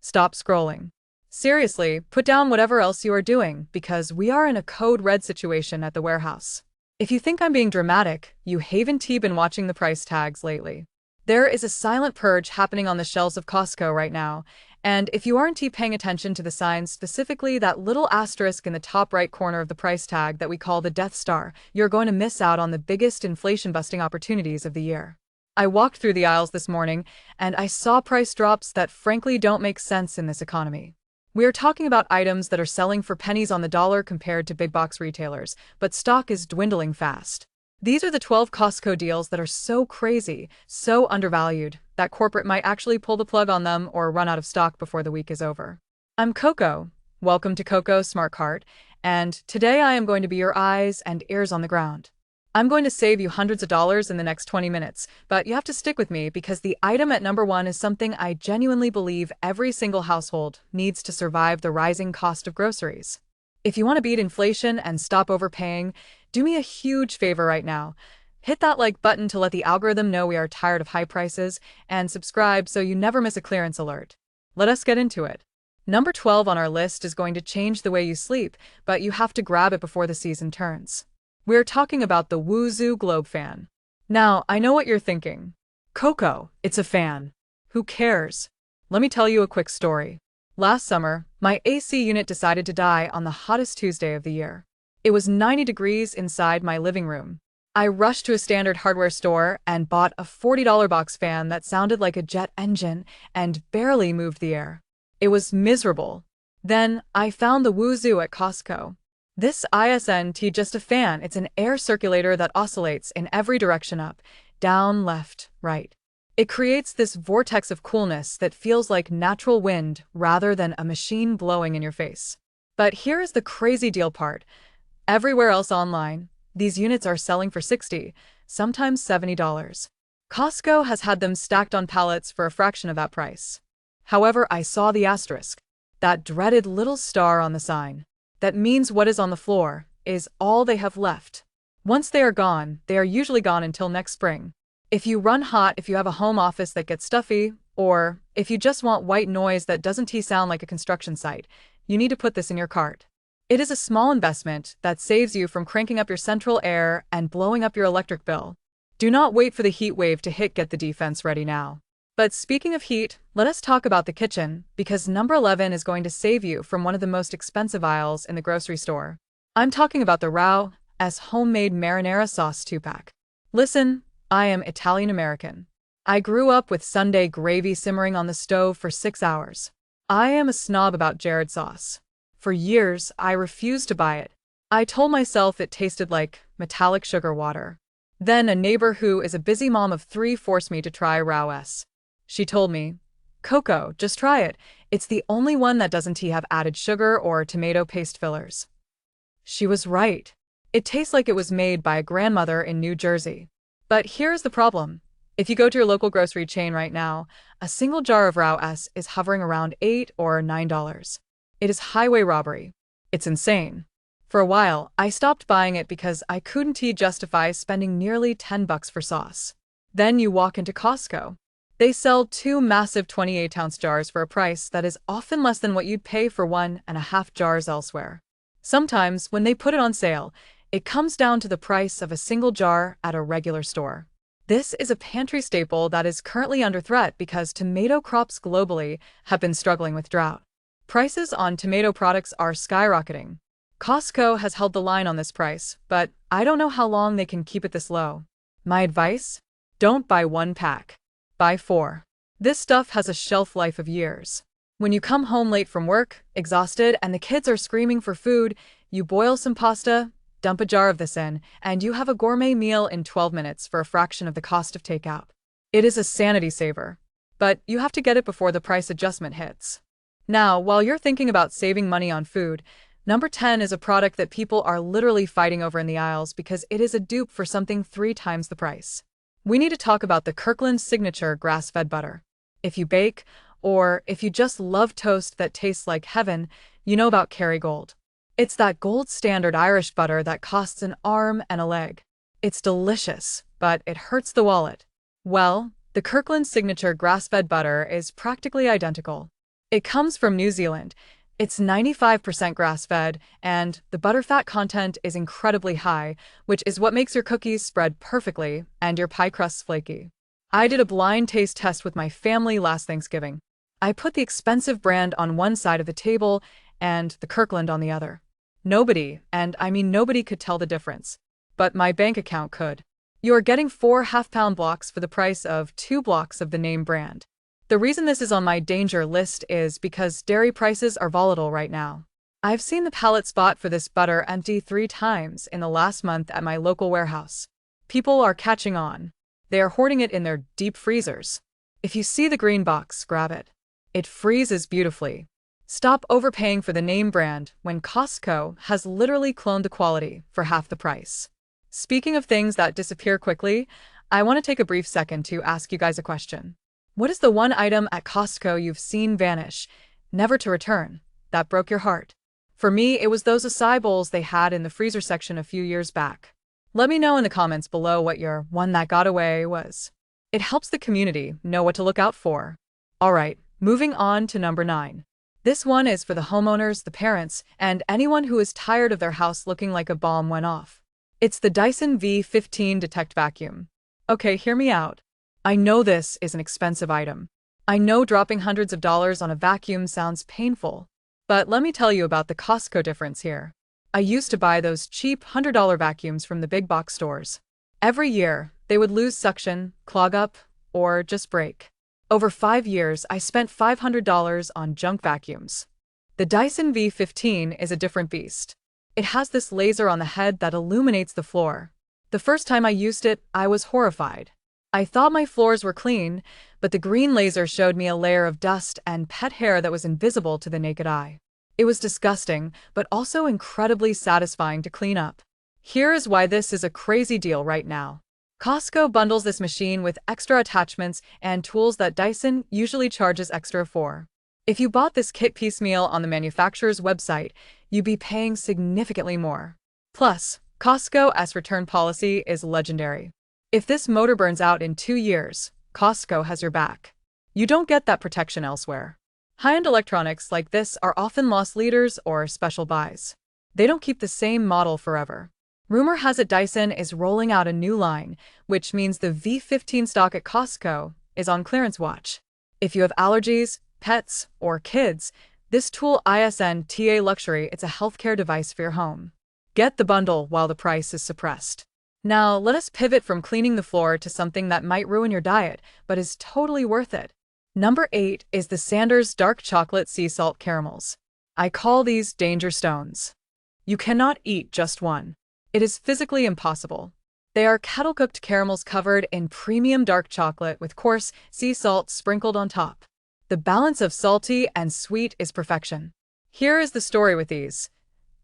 Stop scrolling. Seriously, put down whatever else you are doing, because we are in a code red situation at the warehouse. If you think I'm being dramatic, you haven't been watching the price tags lately. There is a silent purge happening on the shelves of Costco right now, and if you aren't paying attention to the signs, specifically that little asterisk in the top right corner of the price tag that we call the Death Star, you're going to miss out on the biggest inflation-busting opportunities of the year. I walked through the aisles this morning, and I saw price drops that frankly don't make sense in this economy. We are talking about items that are selling for pennies on the dollar compared to big box retailers, but stock is dwindling fast. These are the 12 Costco deals that are so crazy, so undervalued, that corporate might actually pull the plug on them or run out of stock before the week is over. I'm Coco. Welcome to Coco Smart Cart, and today I am going to be your eyes and ears on the ground. I'm going to save you hundreds of dollars in the next 20 minutes, but you have to stick with me because the item at number one is something I genuinely believe every single household needs to survive the rising cost of groceries. If you want to beat inflation and stop overpaying, do me a huge favor right now. Hit that like button to let the algorithm know we are tired of high prices, and subscribe so you never miss a clearance alert. Let us get into it. Number 12 on our list is going to change the way you sleep, but you have to grab it before the season turns. We're talking about the Woozu Globe Fan. Now, I know what you're thinking. Coco, it's a fan. Who cares? Let me tell you a quick story. Last summer, my AC unit decided to die on the hottest Tuesday of the year. It was 90 degrees inside my living room. I rushed to a standard hardware store and bought a $40 box fan that sounded like a jet engine and barely moved the air. It was miserable. Then, I found the Woozu at Costco. This isn't just a fan, it's an air circulator that oscillates in every direction up, down, left, right. It creates this vortex of coolness that feels like natural wind rather than a machine blowing in your face. But here is the crazy deal part. Everywhere else online, these units are selling for $60, sometimes $70. Costco has had them stacked on pallets for a fraction of that price. However, I saw the asterisk, that dreaded little star on the sign. That means what is on the floor is all they have left. Once they are gone, they are usually gone until next spring. If you run hot, if you have a home office that gets stuffy, or if you just want white noise that doesn't sound like a construction site, you need to put this in your cart. It is a small investment that saves you from cranking up your central air and blowing up your electric bill. Do not wait for the heat wave to hit. Get the defense ready now. But speaking of heat, let us talk about the kitchen, because number 11 is going to save you from one of the most expensive aisles in the grocery store. I'm talking about the Rau's homemade marinara sauce 2-pack. Listen, I am Italian-American. I grew up with Sunday gravy simmering on the stove for 6 hours. I am a snob about Jared sauce. For years, I refused to buy it. I told myself it tasted like metallic sugar water. Then a neighbor who is a busy mom of 3 forced me to try Rau's. She told me, Coco, just try it. It's the only one that doesn't have added sugar or tomato paste fillers. She was right. It tastes like it was made by a grandmother in New Jersey. But here's the problem. If you go to your local grocery chain right now, a single jar of Rau's is hovering around $8 or $9. It is highway robbery. It's insane. For a while, I stopped buying it because I couldn't justify spending nearly $10 for sauce. Then you walk into Costco. They sell 2 massive 28-ounce jars for a price that is often less than what you'd pay for 1.5 jars elsewhere. Sometimes, when they put it on sale, it comes down to the price of a single jar at a regular store. This is a pantry staple that is currently under threat because tomato crops globally have been struggling with drought. Prices on tomato products are skyrocketing. Costco has held the line on this price, but I don't know how long they can keep it this low. My advice? Don't buy 1 pack. Buy 4. This stuff has a shelf life of years. When you come home late from work, exhausted, and the kids are screaming for food, you boil some pasta, dump a jar of this in, and you have a gourmet meal in 12 minutes for a fraction of the cost of takeout. It is a sanity saver. But you have to get it before the price adjustment hits. Now, while you're thinking about saving money on food, number 10 is a product that people are literally fighting over in the aisles because it is a dupe for something 3 times the price. We need to talk about the Kirkland Signature grass-fed butter. If you bake, or if you just love toast that tastes like heaven, you know about Kerrygold. It's that gold standard Irish butter that costs an arm and a leg. It's delicious, but it hurts the wallet. Well, the Kirkland Signature grass-fed butter is practically identical. It comes from New Zealand. It's 95% grass-fed, and the butterfat content is incredibly high, which is what makes your cookies spread perfectly and your pie crusts flaky. I did a blind taste test with my family last Thanksgiving. I put the expensive brand on one side of the table and the Kirkland on the other. Nobody, and I mean nobody, could tell the difference. But my bank account could. You are getting 4 half-pound blocks for the price of 2 blocks of the name brand. The reason this is on my danger list is because dairy prices are volatile right now. I've seen the pallet spot for this butter empty 3 times in the last month at my local warehouse. People are catching on. They are hoarding it in their deep freezers. If you see the green box, grab it. It freezes beautifully. Stop overpaying for the name brand when Costco has literally cloned the quality for half the price. Speaking of things that disappear quickly, I want to take a brief second to ask you guys a question. What is the one item at Costco you've seen vanish, never to return, that broke your heart? For me, it was those acai bowls they had in the freezer section a few years back. Let me know in the comments below what your one that got away was. It helps the community know what to look out for. Alright, moving on to number 9. This one is for the homeowners, the parents, and anyone who is tired of their house looking like a bomb went off. It's the Dyson V15 Detect Vacuum. Okay, hear me out. I know this is an expensive item. I know dropping hundreds of dollars on a vacuum sounds painful. But let me tell you about the Costco difference here. I used to buy those cheap $100 vacuums from the big box stores. Every year, they would lose suction, clog up, or just break. Over 5 years, I spent $500 on junk vacuums. The Dyson V15 is a different beast. It has this laser on the head that illuminates the floor. The first time I used it, I was horrified. I thought my floors were clean, but the green laser showed me a layer of dust and pet hair that was invisible to the naked eye. It was disgusting, but also incredibly satisfying to clean up. Here is why this is a crazy deal right now. Costco bundles this machine with extra attachments and tools that Dyson usually charges extra for. If you bought this kit piecemeal on the manufacturer's website, you'd be paying significantly more. Plus, Costco's return policy is legendary. If this motor burns out in 2 years, Costco has your back. You don't get that protection elsewhere. High-end electronics like this are often loss leaders or special buys. They don't keep the same model forever. Rumor has it Dyson is rolling out a new line, which means the V15 stock at Costco is on clearance watch. If you have allergies, pets, or kids, this tool isn't a luxury, it's a healthcare device for your home. Get the bundle while the price is suppressed. Now, let us pivot from cleaning the floor to something that might ruin your diet, but is totally worth it. Number 8 is the Sanders Dark Chocolate Sea Salt Caramels. I call these danger stones. You cannot eat just one. It is physically impossible. They are kettle-cooked caramels covered in premium dark chocolate with coarse sea salt sprinkled on top. The balance of salty and sweet is perfection. Here is the story with these.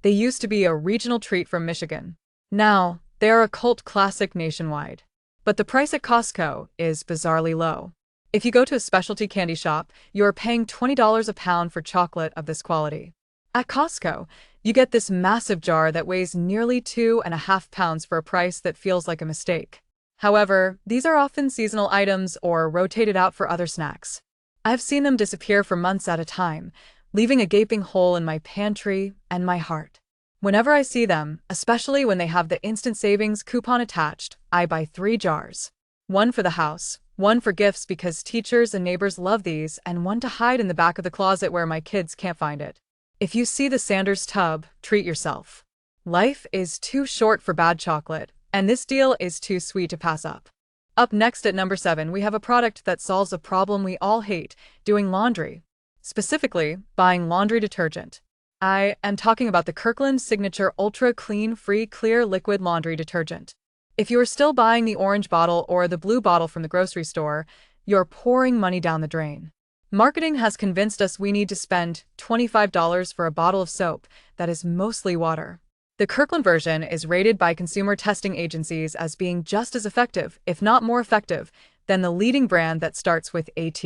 They used to be a regional treat from Michigan. Now, they are a cult classic nationwide. But the price at Costco is bizarrely low. If you go to a specialty candy shop, you are paying $20 a pound for chocolate of this quality. At Costco, you get this massive jar that weighs nearly 2.5 pounds for a price that feels like a mistake. However, these are often seasonal items or rotated out for other snacks. I've seen them disappear for months at a time, leaving a gaping hole in my pantry and my heart. Whenever I see them, especially when they have the instant savings coupon attached, I buy 3 jars. One for the house, one for gifts because teachers and neighbors love these, and one to hide in the back of the closet where my kids can't find it. If you see the Sanders tub, treat yourself. Life is too short for bad chocolate, and this deal is too sweet to pass up. Up next at number 7, we have a product that solves a problem we all hate, doing laundry. Specifically, buying laundry detergent. I am talking about the Kirkland Signature Ultra Clean Free Clear Liquid Laundry Detergent. If you are still buying the orange bottle or the blue bottle from the grocery store, you're pouring money down the drain. Marketing has convinced us we need to spend $25 for a bottle of soap that is mostly water. The Kirkland version is rated by consumer testing agencies as being just as effective, if not more effective, than the leading brand that starts with AT.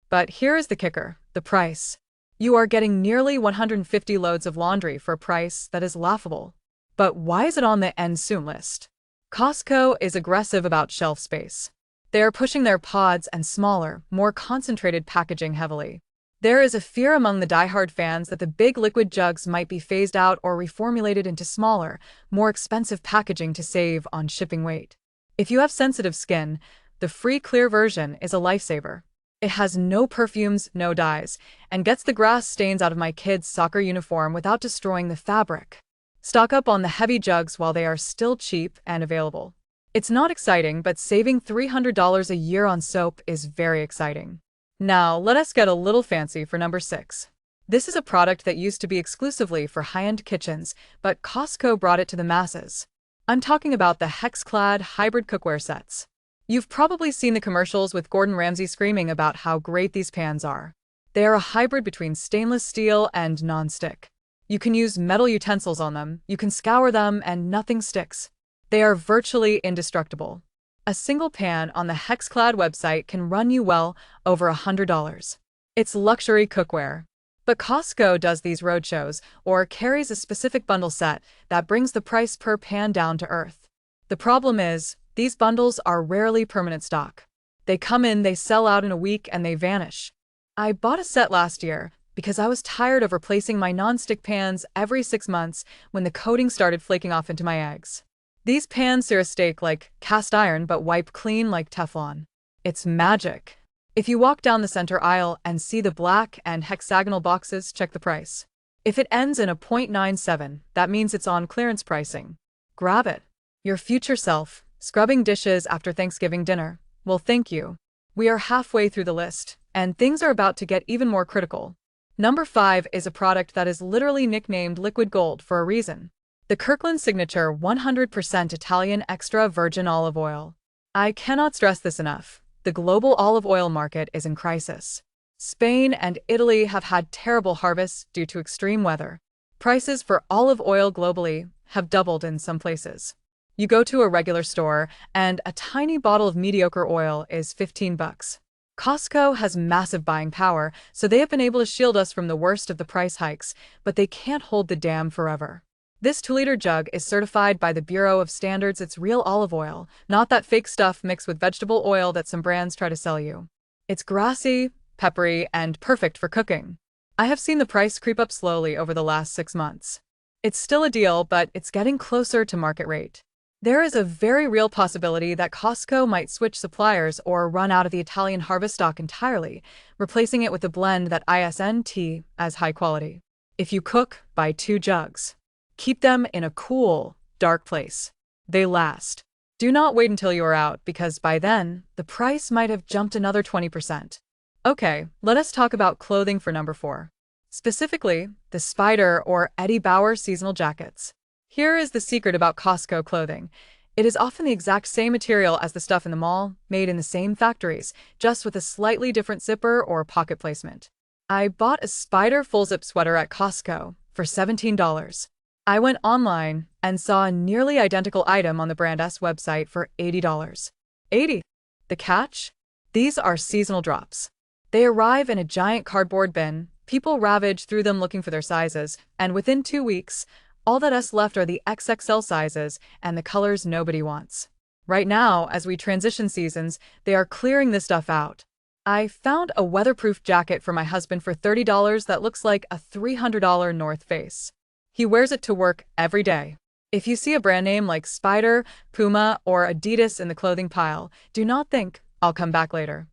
But here is the kicker, the price. You are getting nearly 150 loads of laundry for a price that is laughable. But why is it on the end soon list? Costco is aggressive about shelf space. They are pushing their pods and smaller, more concentrated packaging heavily. There is a fear among the diehard fans that the big liquid jugs might be phased out or reformulated into smaller, more expensive packaging to save on shipping weight. If you have sensitive skin, the free clear version is a lifesaver. It has no perfumes, no dyes, and gets the grass stains out of my kid's soccer uniform without destroying the fabric. Stock up on the heavy jugs while they are still cheap and available. It's not exciting, but saving $300 a year on soap is very exciting. Now, let us get a little fancy for number 6. This is a product that used to be exclusively for high-end kitchens, but Costco brought it to the masses. I'm talking about the hex-clad hybrid cookware sets. You've probably seen the commercials with Gordon Ramsay screaming about how great these pans are. They are a hybrid between stainless steel and non-stick. You can use metal utensils on them, you can scour them, and nothing sticks. They are virtually indestructible. A single pan on the Hexclad website can run you well over $100. It's luxury cookware. But Costco does these roadshows or carries a specific bundle set that brings the price per pan down to earth. The problem is, these bundles are rarely permanent stock. They come in, they sell out in a week, and they vanish. I bought a set last year because I was tired of replacing my non-stick pans every 6 months when the coating started flaking off into my eggs. These pans sear a steak like cast iron but wipe clean like Teflon. It's magic. If you walk down the center aisle and see the black and hexagonal boxes, check the price. If it ends in a .97, that means it's on clearance pricing. Grab it. Your future self, scrubbing dishes after Thanksgiving dinner, will thank you. We are halfway through the list, and things are about to get even more critical. Number 5 is a product that is literally nicknamed liquid gold for a reason. The Kirkland Signature 100% Italian extra virgin olive oil. I cannot stress this enough. The global olive oil market is in crisis. Spain and Italy have had terrible harvests due to extreme weather. Prices for olive oil globally have doubled in some places. You go to a regular store, and a tiny bottle of mediocre oil is $15. Costco has massive buying power, so they have been able to shield us from the worst of the price hikes, but they can't hold the dam forever. This 2-liter jug is certified by the Bureau of Standards. It's real olive oil, not that fake stuff mixed with vegetable oil that some brands try to sell you. It's grassy, peppery, and perfect for cooking. I have seen the price creep up slowly over the last 6 months. It's still a deal, but it's getting closer to market rate. There is a very real possibility that Costco might switch suppliers or run out of the Italian harvest stock entirely, replacing it with a blend that isn't as high quality. If you cook, buy 2 jugs. Keep them in a cool, dark place. They last. Do not wait until you are out, because by then, the price might have jumped another 20%. Okay, let us talk about clothing for number 4. Specifically, the Spider or Eddie Bauer seasonal jackets. Here is the secret about Costco clothing. It is often the exact same material as the stuff in the mall, made in the same factories, just with a slightly different zipper or pocket placement. I bought a Spider full-zip sweater at Costco for $17. I went online and saw a nearly identical item on the brand's website for $80. $80. The catch? These are seasonal drops. They arrive in a giant cardboard bin, people ravage through them looking for their sizes, and within 2 weeks, all that's left are the XXL sizes and the colors nobody wants. Right now, as we transition seasons, they are clearing this stuff out. I found a weatherproof jacket for my husband for $30 that looks like a $300 North Face. He wears it to work every day. If you see a brand name like Spider, Puma, or Adidas in the clothing pile, do not think, "I'll come back later."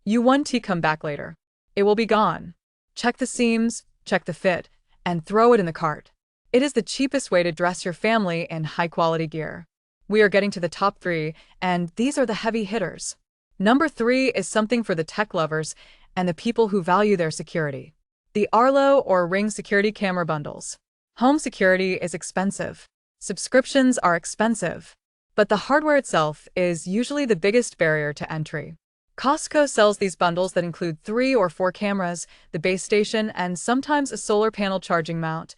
You won't come back later. It will be gone. Check the seams, check the fit, and throw it in the cart. It is the cheapest way to dress your family in high-quality gear. We are getting to the top 3, and these are the heavy hitters. Number 3 is something for the tech lovers and the people who value their security. The Arlo or Ring security camera bundles. Home security is expensive. Subscriptions are expensive. But the hardware itself is usually the biggest barrier to entry. Costco sells these bundles that include 3 or 4 cameras, the base station, and sometimes a solar panel charging mount,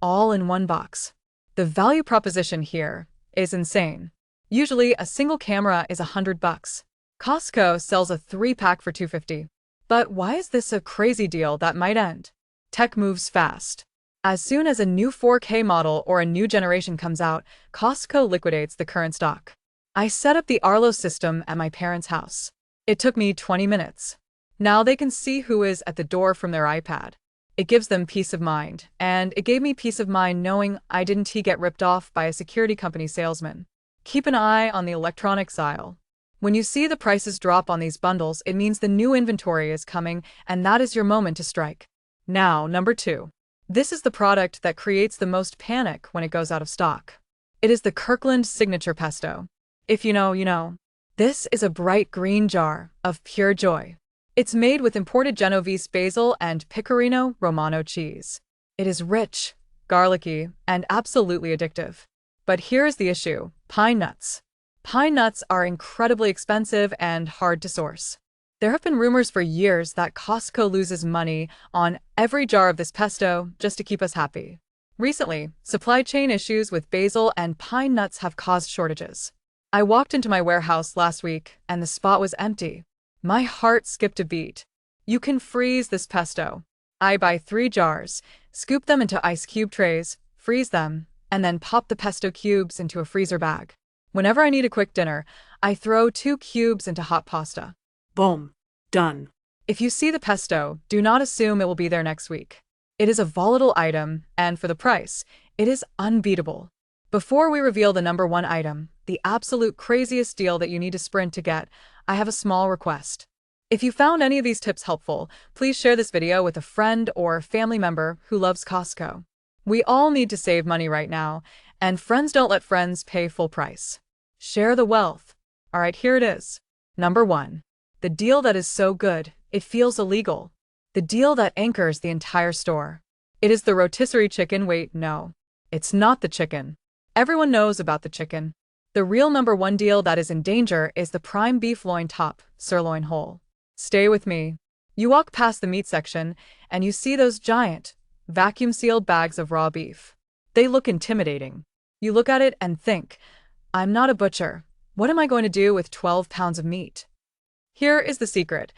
all in one box. The value proposition here is insane. Usually, a single camera is $100. Costco sells a 3-pack for $250. But why is this a crazy deal that might end? Tech moves fast. As soon as a new 4K model or a new generation comes out, Costco liquidates the current stock. I set up the Arlo system at my parents' house. It took me 20 minutes. Now they can see who is at the door from their iPad. It gives them peace of mind, and it gave me peace of mind knowing I didn't get ripped off by a security company salesman. Keep an eye on the electronics aisle. When you see the prices drop on these bundles, it means the new inventory is coming, and that is your moment to strike. Now, number 2. This is the product that creates the most panic when it goes out of stock. It is the Kirkland Signature Pesto. If you know, you know. This is a bright green jar of pure joy. It's made with imported Genovese basil and Pecorino Romano cheese. It is rich, garlicky, and absolutely addictive. But here's the issue: pine nuts. Pine nuts are incredibly expensive and hard to source. There have been rumors for years that Costco loses money on every jar of this pesto just to keep us happy. Recently, supply chain issues with basil and pine nuts have caused shortages. I walked into my warehouse last week and the spot was empty. My heart skipped a beat. You can freeze this pesto. I buy 3 jars, scoop them into ice cube trays, freeze them, and then pop the pesto cubes into a freezer bag. Whenever I need a quick dinner, I throw 2 cubes into hot pasta. Boom. Done. If you see the pesto, do not assume it will be there next week. It is a volatile item, and for the price, it is unbeatable. Before we reveal the number 1 item, the absolute craziest deal that you need to sprint to get, I have a small request. If you found any of these tips helpful, please share this video with a friend or family member who loves Costco. We all need to save money right now, and friends don't let friends pay full price. Share the wealth. Alright, here it is. Number 1. The deal that is so good, it feels illegal. The deal that anchors the entire store. It is the rotisserie chicken. Wait, no. It's not the chicken. Everyone knows about the chicken. The real number 1 deal that is in danger is the prime beef loin top, sirloin whole. Stay with me. You walk past the meat section, and you see those giant, vacuum-sealed bags of raw beef. They look intimidating. You look at it and think, I'm not a butcher. What am I going to do with 12 pounds of meat? Here is the secret.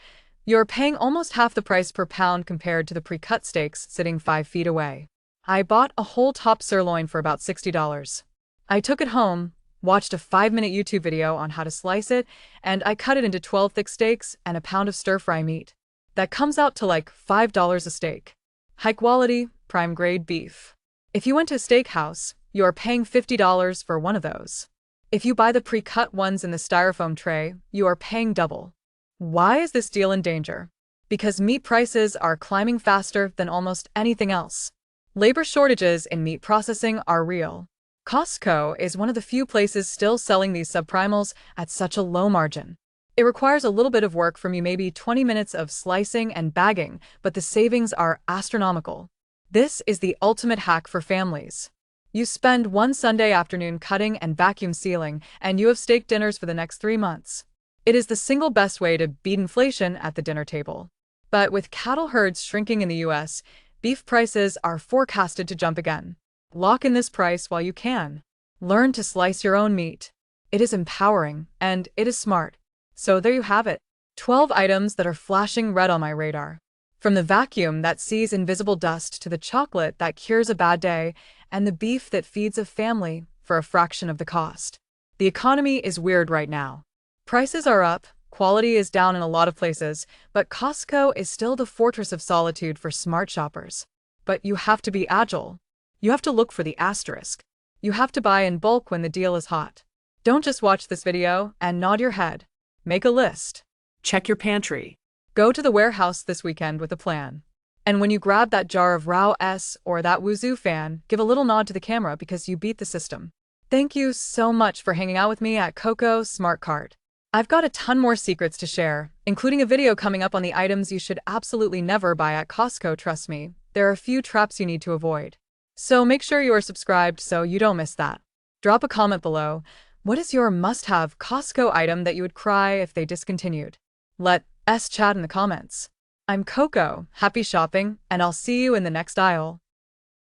You're paying almost half the price per pound compared to the pre-cut steaks sitting 5 feet away. I bought a whole top sirloin for about $60. I took it home, watched a 5-minute YouTube video on how to slice it, and I cut it into 12 thick steaks and a pound of stir-fry meat. That comes out to like $5 a steak. High-quality, prime-grade beef. If you went to a steakhouse, you are paying $50 for one of those. If you buy the pre-cut ones in the styrofoam tray, you are paying double. Why is this deal in danger? Because meat prices are climbing faster than almost anything else. Labor shortages in meat processing are real. Costco is one of the few places still selling these subprimals at such a low margin. It requires a little bit of work from you, maybe 20 minutes of slicing and bagging, but the savings are astronomical. This is the ultimate hack for families. You spend one Sunday afternoon cutting and vacuum sealing, and you have steak dinners for the next 3 months. It is the single best way to beat inflation at the dinner table. But with cattle herds shrinking in the US, beef prices are forecasted to jump again. Lock in this price while you can. Learn to slice your own meat. It is empowering, and it is smart. So there you have it. 12 items that are flashing red on my radar. From the vacuum that sees invisible dust to the chocolate that cures a bad day, and the beef that feeds a family for a fraction of the cost. The economy is weird right now. Prices are up, quality is down in a lot of places, but Costco is still the fortress of solitude for smart shoppers. But you have to be agile. You have to look for the asterisk. You have to buy in bulk when the deal is hot. Don't just watch this video and nod your head. Make a list. Check your pantry. Go to the warehouse this weekend with a plan. And when you grab that jar of Rao S or that Wuzoo fan, give a little nod to the camera because you beat the system. Thank you so much for hanging out with me at Coco Smart Cart. I've got a ton more secrets to share, including a video coming up on the items you should absolutely never buy at Costco. Trust me, there are a few traps you need to avoid. So make sure you are subscribed so you don't miss that. Drop a comment below. What is your must-have Costco item that you would cry if they discontinued? Let us chat in the comments. I'm Coco, happy shopping, and I'll see you in the next aisle.